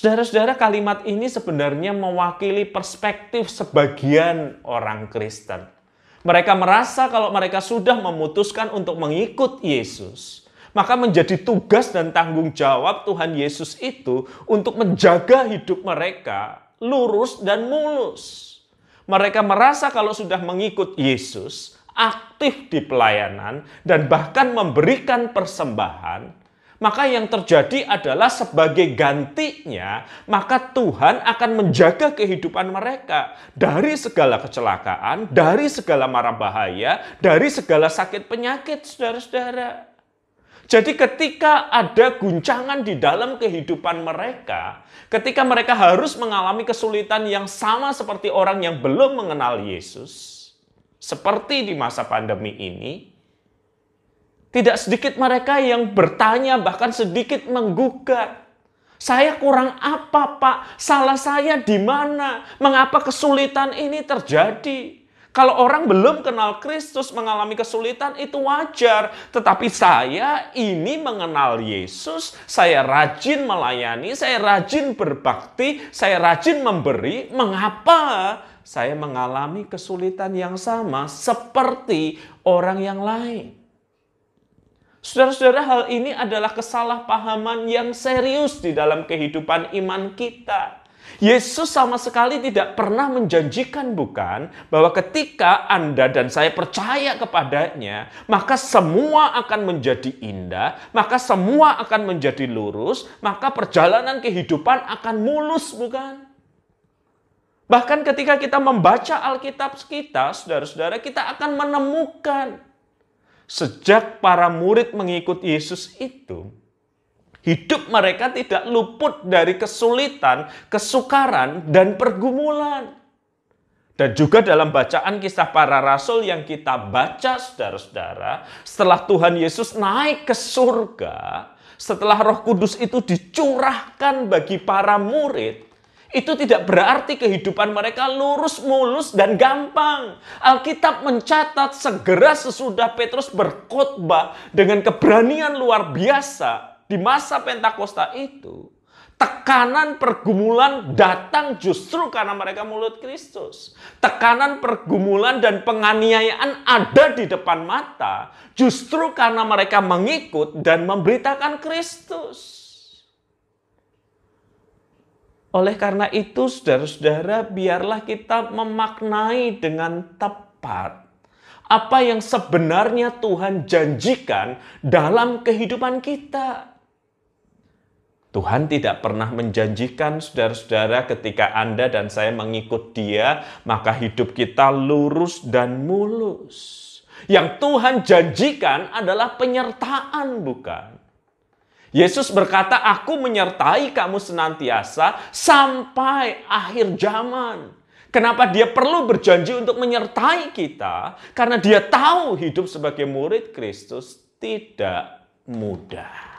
Saudara-saudara, kalimat ini sebenarnya mewakili perspektif sebagian orang Kristen. Mereka merasa kalau mereka sudah memutuskan untuk mengikut Yesus, maka menjadi tugas dan tanggung jawab Tuhan Yesus itu untuk menjaga hidup mereka lurus dan mulus. Mereka merasa kalau sudah mengikut Yesus, aktif di pelayanan, dan bahkan memberikan persembahan, maka yang terjadi adalah sebagai gantinya, maka Tuhan akan menjaga kehidupan mereka dari segala kecelakaan, dari segala mara bahaya, dari segala sakit penyakit, saudara-saudara. Jadi ketika ada guncangan di dalam kehidupan mereka, ketika mereka harus mengalami kesulitan yang sama seperti orang yang belum mengenal Yesus, seperti di masa pandemi ini, tidak sedikit mereka yang bertanya, bahkan sedikit menggugat. Saya kurang apa, Pak? Salah saya di mana? Mengapa kesulitan ini terjadi? Kalau orang belum kenal Kristus mengalami kesulitan itu wajar. Tetapi saya ini mengenal Yesus, saya rajin melayani, saya rajin berbakti, saya rajin memberi. Mengapa saya mengalami kesulitan yang sama seperti orang yang lain? Saudara-saudara, hal ini adalah kesalahpahaman yang serius di dalam kehidupan iman kita. Yesus sama sekali tidak pernah menjanjikan, bukan, bahwa ketika Anda dan saya percaya kepadanya, maka semua akan menjadi indah, maka semua akan menjadi lurus, maka perjalanan kehidupan akan mulus, bukan? Bahkan ketika kita membaca Alkitab kita, saudara-saudara, kita akan menemukan sejak para murid mengikut Yesus itu, hidup mereka tidak luput dari kesulitan, kesukaran, dan pergumulan. Dan juga dalam bacaan kisah para rasul yang kita baca, saudara-saudara, setelah Tuhan Yesus naik ke surga, setelah Roh Kudus itu dicurahkan bagi para murid, itu tidak berarti kehidupan mereka lurus, mulus, dan gampang. Alkitab mencatat segera sesudah Petrus berkhotbah dengan keberanian luar biasa di masa Pentakosta itu, tekanan pergumulan datang justru karena mereka mulut Kristus. Tekanan pergumulan dan penganiayaan ada di depan mata justru karena mereka mengikut dan memberitakan Kristus. Oleh karena itu, saudara-saudara, biarlah kita memaknai dengan tepat apa yang sebenarnya Tuhan janjikan dalam kehidupan kita. Tuhan tidak pernah menjanjikan, saudara-saudara, ketika Anda dan saya mengikut Dia, maka hidup kita lurus dan mulus. Yang Tuhan janjikan adalah penyertaan, bukan? Yesus berkata, aku menyertai kamu senantiasa sampai akhir zaman. Kenapa dia perlu berjanji untuk menyertai kita? Karena dia tahu hidup sebagai murid Kristus tidak mudah.